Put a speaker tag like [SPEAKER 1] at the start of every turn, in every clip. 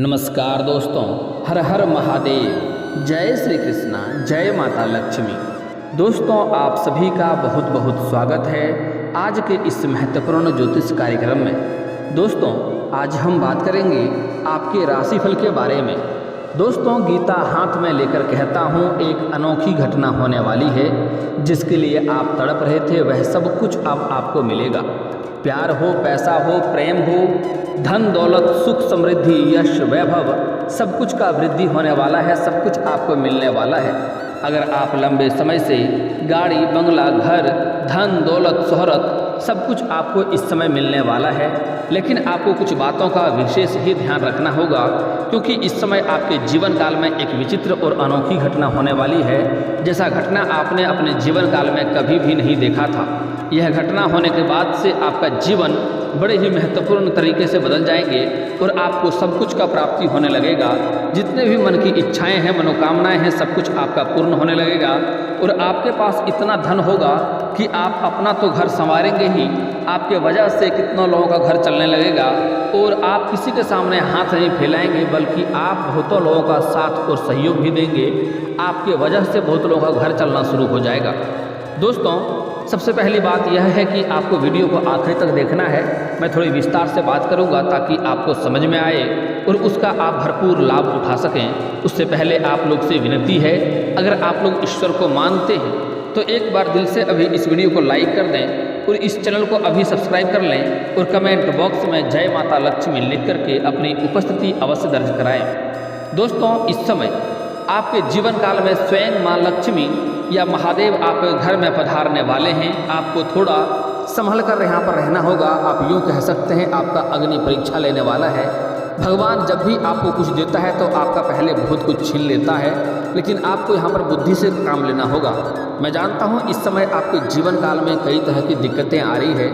[SPEAKER 1] नमस्कार दोस्तों, हर हर महादेव, जय श्री कृष्णा, जय माता लक्ष्मी। दोस्तों, आप सभी का बहुत बहुत स्वागत है आज के इस महत्वपूर्ण ज्योतिष कार्यक्रम में। दोस्तों, आज हम बात करेंगे आपके राशिफल के बारे में। दोस्तों, गीता हाथ में लेकर कहता हूँ, एक अनोखी घटना होने वाली है जिसके लिए आप तड़प रहे थे, वह सब कुछ अब आपको मिलेगा। प्यार हो, पैसा हो, प्रेम हो, धन दौलत, सुख समृद्धि, यश वैभव, सब कुछ का वृद्धि होने वाला है, सब कुछ आपको मिलने वाला है। अगर आप लंबे समय से गाड़ी, बंगला, घर, धन दौलत, शोहरत, सब कुछ आपको इस समय मिलने वाला है, लेकिन आपको कुछ बातों का विशेष ही ध्यान रखना होगा, क्योंकि इस समय आपके जीवन काल में एक विचित्र और अनोखी घटना होने वाली है, जैसा घटना आपने अपने जीवन काल में कभी भी नहीं देखा था। यह घटना होने के बाद से आपका जीवन बड़े ही महत्वपूर्ण तरीके से बदल जाएंगे और आपको सब कुछ का प्राप्ति होने लगेगा। जितने भी मन की इच्छाएं हैं, मनोकामनाएं हैं, सब कुछ आपका पूर्ण होने लगेगा और आपके पास इतना धन होगा कि आप अपना तो घर संवारेंगे ही, आपके वजह से कितनों लोगों का घर चलने लगेगा और आप किसी के सामने हाथ नहीं फैलाएंगे, बल्कि आप बहुतों लोगों का साथ और सहयोग भी देंगे। आपके वजह से बहुत लोगों का घर चलना शुरू हो जाएगा। दोस्तों, सबसे पहली बात यह है कि आपको वीडियो को आखिर तक देखना है। मैं थोड़ी विस्तार से बात करूंगा ताकि आपको समझ में आए और उसका आप भरपूर लाभ उठा सकें। उससे पहले आप लोग से विनती है, अगर आप लोग ईश्वर को मानते हैं तो एक बार दिल से अभी इस वीडियो को लाइक कर दें और इस चैनल को अभी सब्सक्राइब कर लें और कमेंट बॉक्स में जय माता लक्ष्मी लिख करके अपनी उपस्थिति अवश्य दर्ज कराएँ। दोस्तों, इस समय आपके जीवन काल में स्वयं माँ लक्ष्मी या महादेव आपके घर में पधारने वाले हैं। आपको थोड़ा संभल कर यहाँ पर रहना होगा। आप यूँ कह सकते हैं, आपका अग्नि परीक्षा लेने वाला है। भगवान जब भी आपको कुछ देता है तो आपका पहले बहुत कुछ छीन लेता है, लेकिन आपको यहाँ पर बुद्धि से काम लेना होगा। मैं जानता हूँ इस समय आपके जीवन काल में कई तरह की दिक्कतें आ रही है,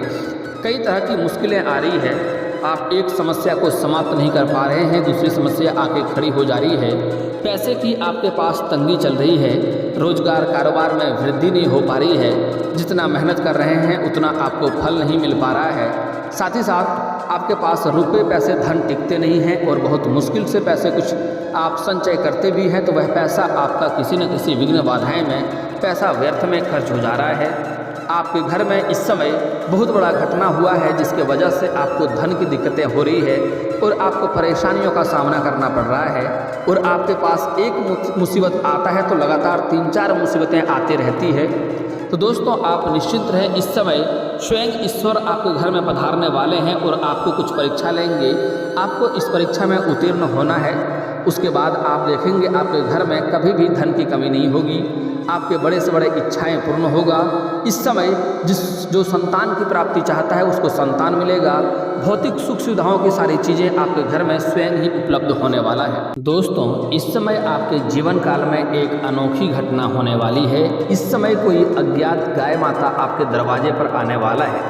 [SPEAKER 1] कई तरह की मुश्किलें आ रही है। आप एक समस्या को समाप्त नहीं कर पा रहे हैं, दूसरी समस्या आके खड़ी हो जा रही है। पैसे की आपके पास तंगी चल रही है, रोजगार कारोबार में वृद्धि नहीं हो पा रही है, जितना मेहनत कर रहे हैं उतना आपको फल नहीं मिल पा रहा है। साथ ही साथ आपके पास रुपए पैसे धन टिकते नहीं हैं और बहुत मुश्किल से पैसे कुछ आप संचय करते भी हैं तो वह पैसा आपका किसी न किसी विघ्न बाधाएं में पैसा व्यर्थ में खर्च हो जा रहा है। आपके घर में इस समय बहुत बड़ा घटना हुआ है जिसके वजह से आपको धन की दिक्कतें हो रही है और आपको परेशानियों का सामना करना पड़ रहा है और आपके पास एक मुसीबत आता है तो लगातार 3-4 मुसीबतें आती रहती है। तो दोस्तों, आप निश्चिंत रहें, इस समय स्वयं ईश्वर आपके घर में पधारने वाले हैं और आपको कुछ परीक्षा लेंगे। आपको इस परीक्षा में उत्तीर्ण होना है। उसके बाद आप देखेंगे आपके घर में कभी भी धन की कमी नहीं होगी, आपके बड़े से बड़े इच्छाएं पूर्ण होगा। इस समय जो संतान की प्राप्ति चाहता है उसको संतान मिलेगा। भौतिक सुख सुविधाओं की सारी चीज़ें आपके घर में स्वयं ही उपलब्ध होने वाला है। दोस्तों, इस समय आपके जीवन काल में एक अनोखी घटना होने वाली है। इस समय कोई अज्ञात गाय माता आपके दरवाजे पर आने वाला है।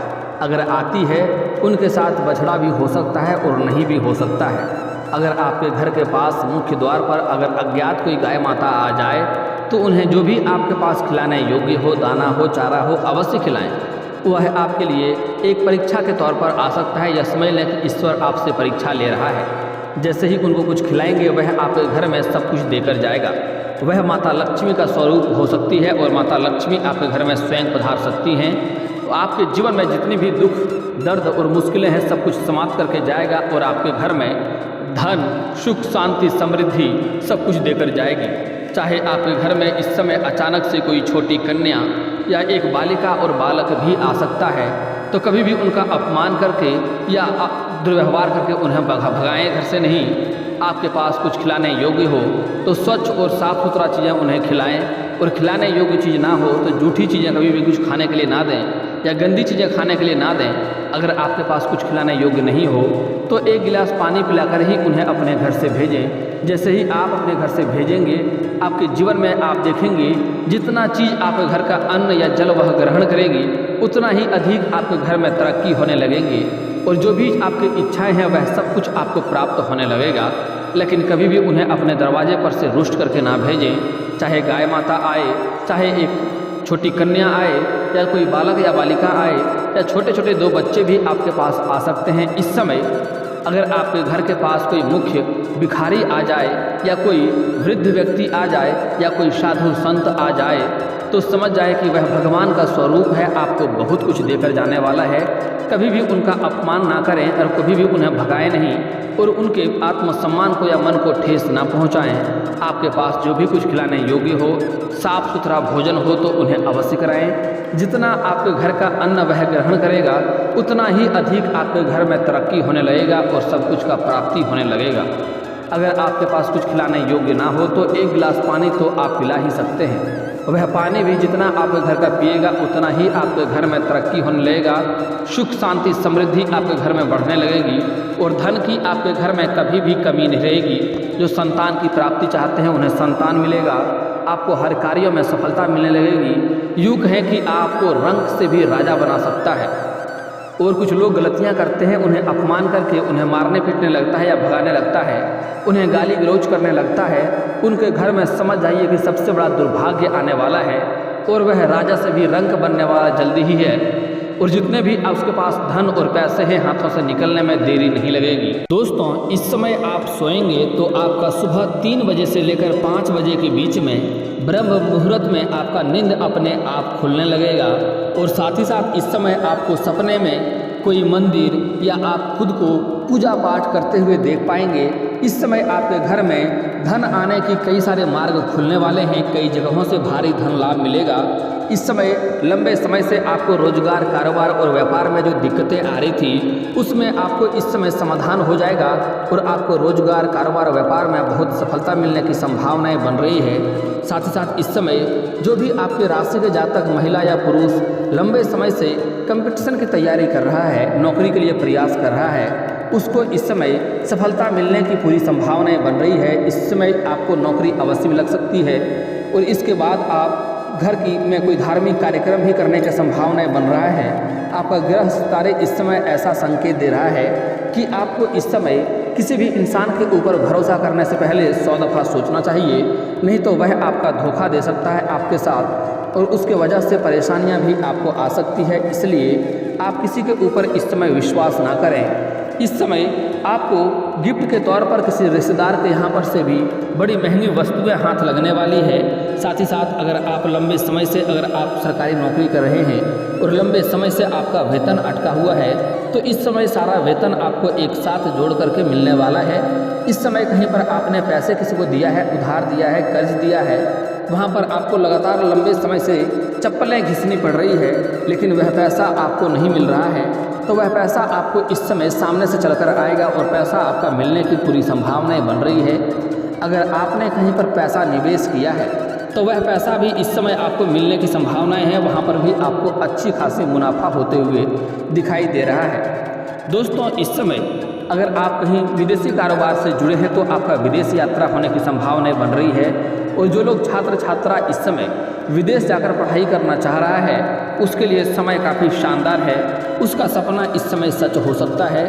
[SPEAKER 1] अगर आती है, उनके साथ बछड़ा भी हो सकता है और नहीं भी हो सकता है। अगर आपके घर के पास मुख्य द्वार पर अगर अज्ञात कोई गाय माता आ जाए तो उन्हें जो भी आपके पास खिलाने योग्य हो, दाना हो, चारा हो, अवश्य खिलाएं। वह आपके लिए एक परीक्षा के तौर पर आ सकता है। यह समझ लें कि ईश्वर आपसे परीक्षा ले रहा है। जैसे ही उनको कुछ खिलाएंगे वह आपके घर में सब कुछ देकर जाएगा। वह माता लक्ष्मी का स्वरूप हो सकती है और माता लक्ष्मी आपके घर में स्वयं पधार सकती हैं। तो आपके जीवन में जितनी भी दुख, दर्द और मुश्किलें हैं सब कुछ समाप्त करके जाएगा और आपके घर में धन, सुख, शांति, समृद्धि सब कुछ देकर जाएगी। चाहे आपके घर में इस समय अचानक से कोई छोटी कन्या या एक बालिका और बालक भी आ सकता है, तो कभी भी उनका अपमान करके या दुर्व्यवहार करके उन्हें भगाएं घर से नहीं। आपके पास कुछ खिलाने योग्य हो तो स्वच्छ और साफ़ सुथरा चीज़ें उन्हें खिलाएं और खिलाने योग्य चीज़ ना हो तो जूठी चीज़ें कभी भी कुछ खाने के लिए ना दें या गंदी चीज़ें खाने के लिए ना दें। अगर आपके पास कुछ खिलाने योग्य नहीं हो तो एक गिलास पानी पिलाकर ही उन्हें अपने घर से भेजें। जैसे ही आप अपने घर से भेजेंगे, आपके जीवन में आप देखेंगे जितना चीज़ आपके घर का अन्न या जल वह ग्रहण करेगी उतना ही अधिक आपके घर में तरक्की होने लगेंगी और जो भी आपकी इच्छाएं हैं वह सब कुछ आपको प्राप्त होने लगेगा। लेकिन कभी भी उन्हें अपने दरवाजे पर से रुष्ट करके ना भेजें। चाहे गाय माता आए, चाहे एक छोटी कन्या आए या कोई बालक या बालिका आए या छोटे छोटे 2 बच्चे भी आपके पास आ सकते हैं। इस समय अगर आपके घर के पास कोई मुख्य भिखारी आ जाए या कोई वृद्ध व्यक्ति आ जाए या कोई साधु संत आ जाए तो समझ जाए कि वह भगवान का स्वरूप है, आपको बहुत कुछ देकर जाने वाला है। कभी भी उनका अपमान ना करें और कभी भी उन्हें भगाएं नहीं और उनके आत्मसम्मान को या मन को ठेस ना पहुंचाएं। आपके पास जो भी कुछ खिलाने योग्य हो, साफ सुथरा भोजन हो तो उन्हें अवश्य कराएं। जितना आपके घर का अन्न वह ग्रहण करेगा उतना ही अधिक आपके घर में तरक्की होने लगेगा और सब कुछ का प्राप्ति होने लगेगा। अगर आपके पास कुछ खिलाने योग्य ना हो तो एक गिलास पानी तो आप पिला ही सकते हैं। वह पानी भी जितना आपके घर का पिएगा उतना ही आपके घर में तरक्की होने लगेगा, सुख शांति समृद्धि आपके घर में बढ़ने लगेगी और धन की आपके घर में कभी भी कमी नहीं रहेगी। जो संतान की प्राप्ति चाहते हैं उन्हें संतान मिलेगा, आपको हर कार्यों में सफलता मिलने लगेगी। यूँ कहें कि आपको रंग से भी राजा बना सकता है। और कुछ लोग गलतियां करते हैं, उन्हें अपमान करके उन्हें मारने पीटने लगता है या भगाने लगता है, उन्हें गाली गलौज करने लगता है। उनके घर में समझ जाइए कि सबसे बड़ा दुर्भाग्य आने वाला है और वह राजा से भी रंक बनने वाला जल्दी ही है और जितने भी उसके पास धन और पैसे हैं हाथों से निकलने में देरी नहीं लगेगी। दोस्तों, इस समय आप सोएंगे तो आपका सुबह 3 बजे से लेकर 5 बजे के बीच में ब्रह्म मुहूर्त में आपका नींद अपने आप खुलने लगेगा और साथ ही साथ इस समय आपको सपने में कोई मंदिर या आप खुद को पूजा पाठ करते हुए देख पाएंगे। इस समय आपके घर में धन आने की कई सारे मार्ग खुलने वाले हैं, कई जगहों से भारी धन लाभ मिलेगा। इस समय लंबे समय से आपको रोजगार, कारोबार और व्यापार में जो दिक्कतें आ रही थी उसमें आपको इस समय समाधान हो जाएगा और आपको रोजगार, कारोबार, व्यापार में बहुत सफलता मिलने की संभावनाएं बन रही है। साथ ही साथ इस समय जो भी आपके राशि के जातक महिला या पुरुष लंबे समय से कंपटीशन की तैयारी कर रहा है, नौकरी के लिए प्रयास कर रहा है, उसको इस समय सफलता मिलने की पूरी संभावनाएं बन रही है। इस समय आपको नौकरी अवश्य लग सकती है और इसके बाद आप घर की में कोई धार्मिक कार्यक्रम भी करने की संभावनाएं बन रहा है। आपका ग्रह सितारे इस समय ऐसा संकेत दे रहा है कि आपको इस समय किसी भी इंसान के ऊपर भरोसा करने से पहले 100 दफ़ा सोचना चाहिए, नहीं तो वह आपका धोखा दे सकता है आपके साथ और उसके वजह से परेशानियां भी आपको आ सकती है। इसलिए आप किसी के ऊपर इस समय विश्वास ना करें। इस समय आपको गिफ्ट के तौर पर किसी रिश्तेदार के यहाँ पर से भी बड़ी महंगी वस्तुएं हाथ लगने वाली है। साथ ही साथ अगर आप लंबे समय से अगर आप सरकारी नौकरी कर रहे हैं और लंबे समय से आपका वेतन अटका हुआ है तो इस समय सारा वेतन आपको एक साथ जोड़ करके मिलने वाला है। इस समय कहीं पर आपने पैसे किसी को दिया है, उधार दिया है, कर्ज दिया है, वहाँ पर आपको लगातार लंबे समय से चप्पलें घिसनी पड़ रही है लेकिन वह पैसा आपको नहीं मिल रहा है, तो वह पैसा आपको इस समय सामने से चलकर आएगा और पैसा आपका मिलने की पूरी संभावनाएं बन रही है। अगर आपने कहीं पर पैसा निवेश किया है तो वह पैसा भी इस समय आपको मिलने की संभावनाएं हैं, वहाँ पर भी आपको अच्छी खासी मुनाफा होते हुए दिखाई दे रहा है। दोस्तों, इस समय अगर आप कहीं विदेशी कारोबार से जुड़े हैं तो आपका विदेश यात्रा होने की संभावनाएं बन रही है और जो लोग छात्र छात्रा इस समय विदेश जाकर पढ़ाई करना चाह रहा है उसके लिए समय काफ़ी शानदार है, उसका सपना इस समय सच हो सकता है।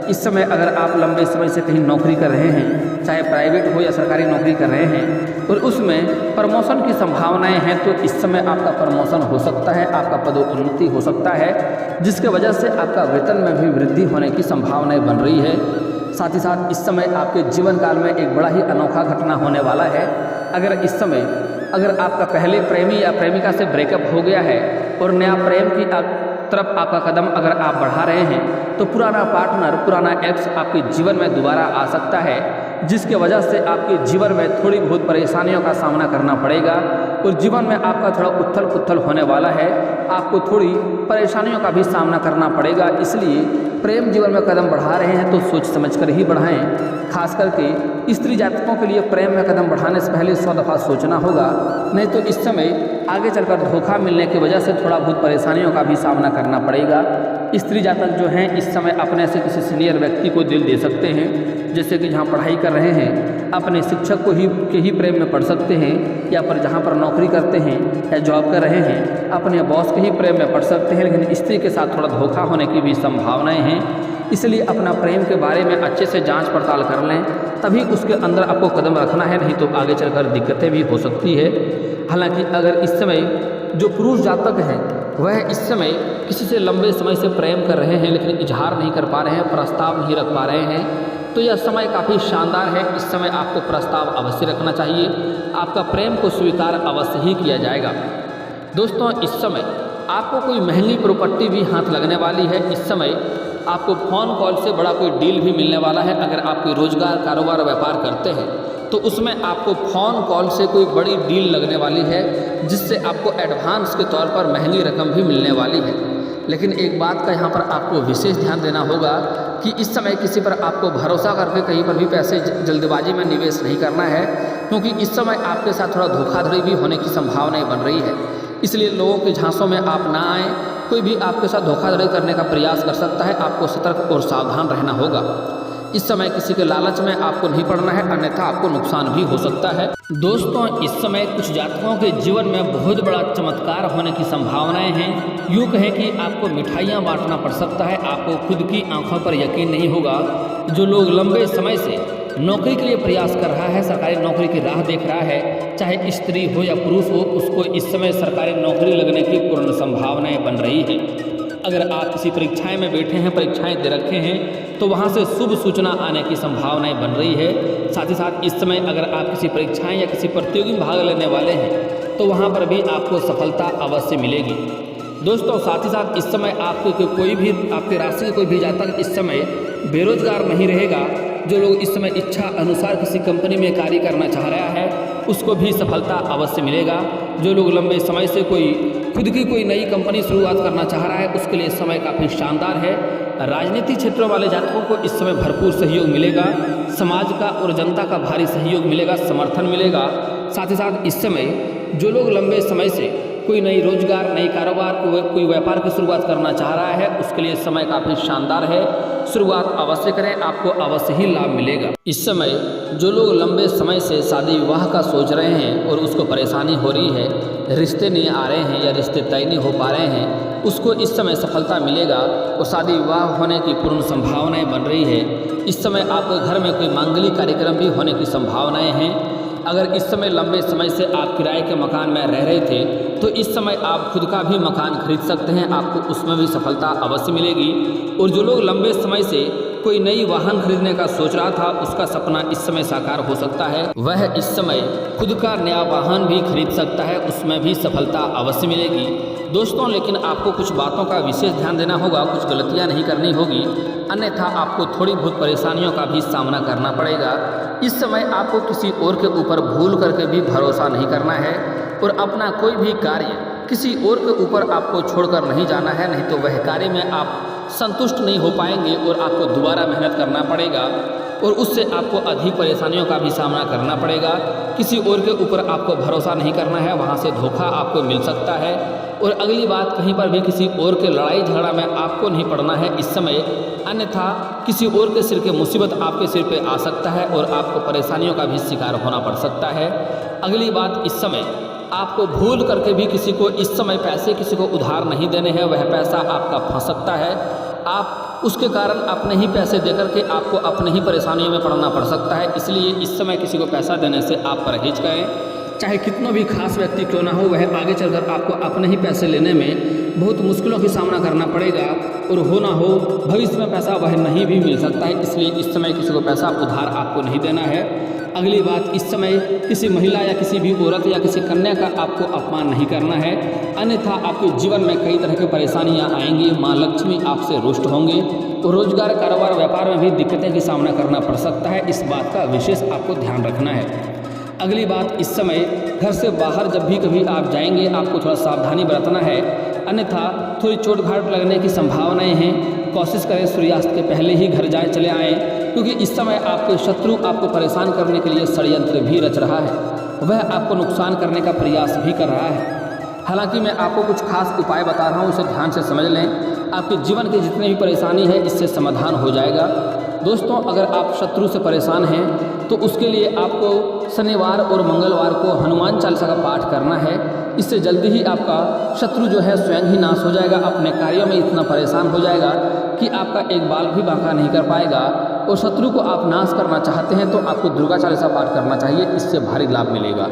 [SPEAKER 1] इस समय अगर आप लंबे समय से कहीं नौकरी कर रहे हैं, चाहे प्राइवेट हो या सरकारी नौकरी कर रहे हैं और उसमें प्रमोशन की संभावनाएं हैं तो इस समय आपका प्रमोशन हो सकता है, आपका पदोन्नति हो सकता है, जिसके वजह से आपका वेतन में भी वृद्धि होने की संभावनाएं बन रही है। साथ ही साथ इस समय आपके जीवन काल में एक बड़ा ही अनोखा घटना होने वाला है। अगर इस समय अगर आपका पहले प्रेमी या प्रेमिका से ब्रेकअप हो गया है और नया प्रेम की तरफ आपका कदम अगर आप बढ़ा रहे हैं तो पुराना पार्टनर, पुराना एक्स आपके जीवन में दोबारा आ सकता है, जिसके वजह से आपके जीवन में थोड़ी बहुत परेशानियों का सामना करना पड़ेगा और जीवन में आपका थोड़ा उथल पुथल होने वाला है, आपको थोड़ी परेशानियों का भी सामना करना पड़ेगा। इसलिए प्रेम जीवन में कदम बढ़ा रहे हैं तो सोच समझ कर ही बढ़ाएं। खास करके स्त्री जातकों के लिए प्रेम में कदम बढ़ाने से पहले 100 दफ़ा सोचना होगा, नहीं तो इस समय आगे चलकर धोखा मिलने की वजह से थोड़ा बहुत परेशानियों का भी सामना करना पड़ेगा। स्त्री जातक जो हैं इस समय अपने से किसी सीनियर व्यक्ति को दिल दे सकते हैं, जैसे कि जहाँ पढ़ाई कर रहे हैं अपने शिक्षक को ही प्रेम में पड़ सकते हैं, या पर जहाँ पर नौकरी करते हैं या जॉब कर रहे हैं अपने बॉस के ही प्रेम में पड़ सकते हैं, लेकिन स्त्री के साथ थोड़ा धोखा होने की भी संभावनाएं हैं। इसलिए अपना प्रेम के बारे में अच्छे से जांच पड़ताल कर लें, तभी उसके अंदर आपको कदम रखना है, नहीं तो आगे चलकर दिक्कतें भी हो सकती है। हालांकि अगर इस समय जो पुरुष जातक हैं वह इस समय किसी से लंबे समय से प्रेम कर रहे हैं लेकिन इजहार नहीं कर पा रहे हैं, प्रस्ताव नहीं रख पा रहे हैं, तो यह समय काफ़ी शानदार है। इस समय आपको प्रस्ताव अवश्य रखना चाहिए, आपका प्रेम को स्वीकार अवश्य ही किया जाएगा। दोस्तों, इस समय आपको कोई महंगी प्रॉपर्टी भी हाथ लगने वाली है। इस समय आपको फ़ोन कॉल से बड़ा कोई डील भी मिलने वाला है। अगर आप कोई रोजगार, कारोबार, व्यापार करते हैं तो उसमें आपको फ़ोन कॉल से कोई बड़ी डील लगने वाली है, जिससे आपको एडवांस के तौर पर महंगी रकम भी मिलने वाली है। लेकिन एक बात का यहाँ पर आपको विशेष ध्यान देना होगा कि इस समय किसी पर आपको भरोसा करके कहीं पर भी पैसे जल्दबाजी में निवेश नहीं करना है, क्योंकि इस समय आपके साथ थोड़ा धोखाधड़ी भी होने की संभावनाएं बन रही है। इसलिए लोगों के झांसों में आप ना आएँ। कोई भी आपके साथ धोखाधड़ी करने का प्रयास कर सकता है, आपको सतर्क और सावधान रहना होगा। इस समय किसी के लालच में आपको नहीं पड़ना है, अन्यथा आपको नुकसान भी हो सकता है। दोस्तों, इस समय कुछ जातकों के जीवन में बहुत बड़ा चमत्कार होने की संभावनाएं हैं। यूँ कहें कि आपको मिठाइयाँ बांटना पड़ सकता है, आपको खुद की आंखों पर यकीन नहीं होगा। जो लोग लंबे समय से नौकरी के लिए प्रयास कर रहा है, सरकारी नौकरी की राह देख रहा है, चाहे स्त्री हो या पुरुष हो, उसको इस समय सरकारी नौकरी लगने की पूर्ण संभावनाएं बन रही है। अगर आप किसी परीक्षाएं में बैठे हैं, परीक्षाएं दे रखे हैं, तो वहां से शुभ सूचना आने की संभावनाएं बन रही है। साथ ही साथ इस समय अगर आप किसी परीक्षाएं या किसी प्रतियोगी में भाग लेने वाले हैं तो वहां पर भी आपको सफलता अवश्य मिलेगी। दोस्तों, साथ ही साथ इस समय आपके कोई भी आपके राशि के कोई भी जातक इस समय बेरोजगार नहीं रहेगा। जो लोग इस समय इच्छा अनुसार किसी कंपनी में कार्य करना चाह रहा है, उसको भी सफलता अवश्य मिलेगा। जो लोग लंबे समय से खुद की कोई नई कंपनी शुरुआत करना चाह रहा है, उसके लिए समय काफ़ी शानदार है। राजनीतिक क्षेत्रों वाले जातकों को इस समय भरपूर सहयोग मिलेगा, समाज का और जनता का भारी सहयोग मिलेगा, समर्थन मिलेगा। साथ ही साथ इस समय जो लोग लंबे समय से कोई नई रोजगार, नई कारोबार, कोई व्यापार की शुरुआत करना चाह रहा है, उसके लिए समय काफ़ी शानदार है। शुरुआत अवश्य करें, आपको अवश्य ही लाभ मिलेगा। इस समय जो लोग लंबे समय से शादी विवाह का सोच रहे हैं और उसको परेशानी हो रही है, रिश्ते नहीं आ रहे हैं या रिश्ते तय नहीं हो पा रहे हैं, उसको इस समय सफलता मिलेगा और शादी विवाह होने की पूर्ण संभावनाएं बन रही है। इस समय आपके घर में कोई मांगलिक कार्यक्रम भी होने की संभावनाएं हैं। अगर इस समय लंबे समय से आप किराए के मकान में रह रहे थे, तो इस समय आप खुद का भी मकान खरीद सकते हैं, आपको उसमें भी सफलता अवश्य मिलेगी। और जो लोग लंबे समय से कोई नई वाहन खरीदने का सोच रहा था, उसका सपना इस समय साकार हो सकता है। वह इस समय खुद का नया वाहन भी खरीद सकता है, उसमें भी सफलता अवश्य मिलेगी। दोस्तों, लेकिन आपको कुछ बातों का विशेष ध्यान देना होगा, कुछ गलतियां नहीं करनी होगी, अन्यथा आपको थोड़ी बहुत परेशानियों का भी सामना करना पड़ेगा। इस समय आपको किसी और के ऊपर भूल करके भी भरोसा नहीं करना है और अपना कोई भी कार्य किसी और के ऊपर आपको छोड़कर नहीं जाना है, नहीं तो वह कार्य में आप संतुष्ट नहीं हो पाएंगे और आपको दोबारा मेहनत करना पड़ेगा और उससे आपको अधिक परेशानियों का भी सामना करना पड़ेगा। किसी और के ऊपर आपको भरोसा नहीं करना है, वहाँ से धोखा आपको मिल सकता है। और अगली बात, कहीं पर भी किसी और के लड़ाई झगड़ा में आपको नहीं पड़ना है इस समय, अन्यथा किसी और के सिर के मुसीबत आपके सिर पे आ सकता है और आपको परेशानियों का भी शिकार होना पड़ सकता है। अगली बात, इस समय आपको भूल करके भी किसी को इस समय पैसे किसी को उधार नहीं देने हैं, वह पैसा आपका फंस सकता है। आप उसके कारण अपने ही पैसे देकर के आपको अपने ही परेशानियों में पड़ना पड़ सकता है। इसलिए इस समय किसी को पैसा देने से आप परहेज करें। चाहे कितना भी खास व्यक्ति क्यों ना हो, वह आगे चलकर आपको अपने ही पैसे लेने में बहुत मुश्किलों का सामना करना पड़ेगा और हो ना हो भविष्य में पैसा वह नहीं भी मिल सकता है। इसलिए इस समय किसी को पैसा उधार आपको नहीं देना है। अगली बात, इस समय किसी महिला या किसी भी औरत या किसी कन्या का आपको अपमान नहीं करना है, अन्यथा आपके जीवन में कई तरह की परेशानियां आएंगी। माँ लक्ष्मी आपसे रुष्ट होंगे और रोजगार, कारोबार, व्यापार में भी दिक्कतें की सामना करना पड़ सकता है। इस बात का विशेष आपको ध्यान रखना है। अगली बात, इस समय घर से बाहर जब भी कभी आप जाएंगे, आपको थोड़ा सावधानी बरतना है, अन्यथा थोड़ी चोट घाट लगने की संभावनाएं हैं। कोशिश करें सूर्यास्त के पहले ही घर चले आएँ, क्योंकि इस समय आपके शत्रु आपको परेशान करने के लिए षड्यंत्र भी रच रहा है, वह आपको नुकसान करने का प्रयास भी कर रहा है। हालांकि मैं आपको कुछ खास उपाय बता रहा हूँ, उसे ध्यान से समझ लें, आपके जीवन की जितनी भी परेशानी है इससे समाधान हो जाएगा। दोस्तों, अगर आप शत्रु से परेशान हैं तो उसके लिए आपको शनिवार और मंगलवार को हनुमान चालीसा का पाठ करना है। इससे जल्दी ही आपका शत्रु जो है स्वयं ही नाश हो जाएगा, अपने कार्यों में इतना परेशान हो जाएगा कि आपका एक बाल भी बांका नहीं कर पाएगा। और शत्रु को आप नाश करना चाहते हैं तो आपको दुर्गा चालीसा पाठ करना चाहिए, इससे भारी लाभ मिलेगा।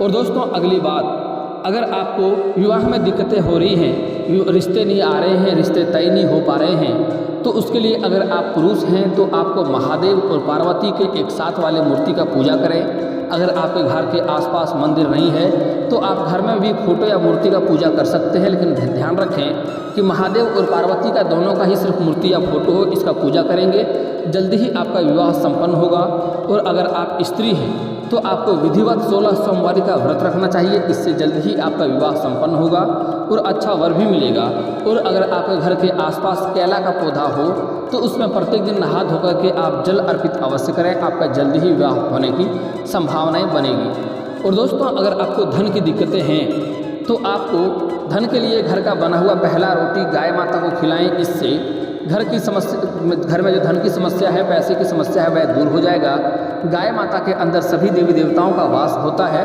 [SPEAKER 1] और दोस्तों, अगली बात, अगर आपको विवाह में दिक्कतें हो रही हैं रिश्ते नहीं आ रहे हैं, रिश्ते तय नहीं हो पा रहे हैं, तो उसके लिए अगर आप पुरुष हैं तो आपको महादेव और पार्वती के एक साथ वाले मूर्ति का पूजा करें। अगर आपके घर के आसपास मंदिर नहीं है तो आप घर में भी फोटो या मूर्ति का पूजा कर सकते हैं, लेकिन ध्यान रखें कि महादेव और पार्वती का दोनों का ही सिर्फ मूर्ति या फोटो हो, इसका पूजा करेंगे, जल्दी ही आपका विवाह संपन्न होगा। और अगर आप स्त्री हैं तो आपको विधिवत 16 सोमवारी का व्रत रखना चाहिए, इससे जल्द ही आपका विवाह संपन्न होगा और अच्छा वर भी मिलेगा। और अगर आपके घर के आसपास केला का पौधा हो तो उसमें प्रत्येक दिन नहा धोकर के आप जल अर्पित अवश्य करें, आपका जल्द ही विवाह होने की संभावनाएं बनेगी। और दोस्तों, अगर आपको धन की दिक्कतें हैं तो आपको धन के लिए घर का बना हुआ पहला रोटी गाय माता को खिलाएं, इससे घर की समस्या, घर में जो धन की समस्या है, पैसे की समस्या है, वह दूर हो जाएगा। गाय माता के अंदर सभी देवी देवताओं का वास होता है,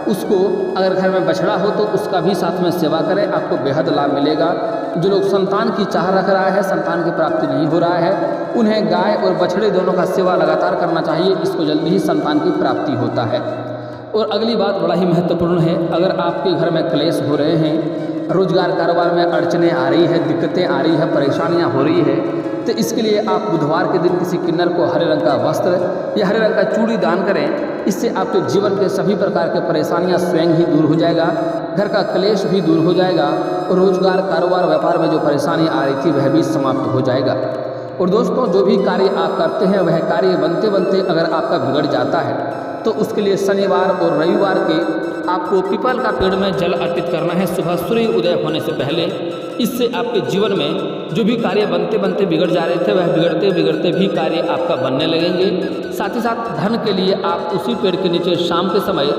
[SPEAKER 1] उसको अगर घर में बछड़ा हो तो उसका भी साथ में सेवा करें, आपको बेहद लाभ मिलेगा। जो लोग संतान की चाह रख रहा है, संतान की प्राप्ति नहीं हो रहा है, उन्हें गाय और बछड़े दोनों का सेवा लगातार करना चाहिए, इसको जल्दी ही संतान की प्राप्ति होता है। और अगली बात बड़ा ही महत्वपूर्ण है, अगर आपके घर में क्लेश हो रहे हैं, रोजगार कारोबार में अड़चने आ रही है, दिक्कतें आ रही है, परेशानियां हो रही है, तो इसके लिए आप बुधवार के दिन किसी किन्नर को हरे रंग का वस्त्र या हरे रंग का चूड़ी दान करें, इससे आपके जीवन के सभी प्रकार के परेशानियां स्वयं ही दूर हो जाएगा, घर का क्लेश भी दूर हो जाएगा और रोजगार कारोबार व्यापार में जो परेशानी आ रही थी वह भी समाप्त हो जाएगा। और दोस्तों, जो भी कार्य आप करते हैं वह कार्य बनते बनते अगर आपका बिगड़ जाता है तो उसके लिए शनिवार और रविवार के आपको पीपल का पेड़ में जल अर्पित करना है सुबह सूर्य उदय होने से पहले। इससे आपके जीवन में जो भी कार्य बनते बनते बिगड़ जा रहे थे वह बिगड़ते बिगड़ते भी कार्य आपका बनने लगेंगे। साथ ही साथ धन के लिए आप उसी पेड़ के नीचे शाम के समय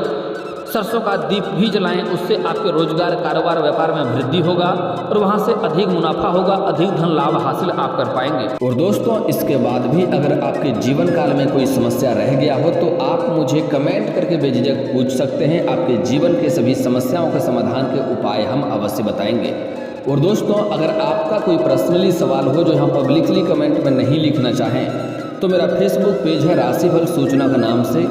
[SPEAKER 1] सरसों का दीप भी जलाएं, उससे आपके रोजगार कारोबार व्यापार में वृद्धि होगा और वहां से अधिक मुनाफा होगा, अधिक धन लाभ हासिल आप कर पाएंगे। और दोस्तों, इसके बाद भी अगर आपके जीवन काल में कोई समस्या रह गया हो तो आप मुझे कमेंट करके बेझिझक पूछ सकते हैं, आपके जीवन के सभी समस्याओं के समाधान के उपाय हम अवश्य बताएंगे। और दोस्तों, अगर आपका कोई पर्सनली सवाल हो जो यहाँ पब्लिकली कमेंट में नहीं लिखना चाहें तो मेरा फेसबुक पेज है राशिफल सूचना के नाम से,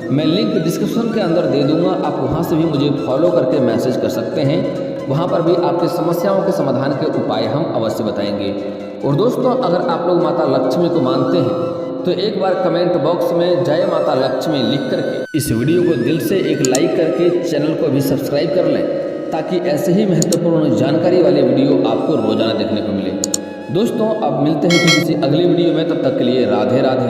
[SPEAKER 1] मैं लिंक डिस्क्रिप्शन के अंदर दे दूंगा, आप वहां से भी मुझे फॉलो करके मैसेज कर सकते हैं, वहां पर भी आपकी समस्याओं के समाधान के उपाय हम अवश्य बताएंगे। और दोस्तों, अगर आप लोग माता लक्ष्मी को मानते हैं तो एक बार कमेंट बॉक्स में जय माता लक्ष्मी लिख करके इस वीडियो को दिल से एक लाइक करके चैनल को भी सब्सक्राइब कर लें, ताकि ऐसे ही महत्वपूर्ण जानकारी वाले वीडियो आपको रोजाना देखने को मिले। दोस्तों, अब मिलते हैं किसी अगले वीडियो में, तब तक के लिए राधे राधे।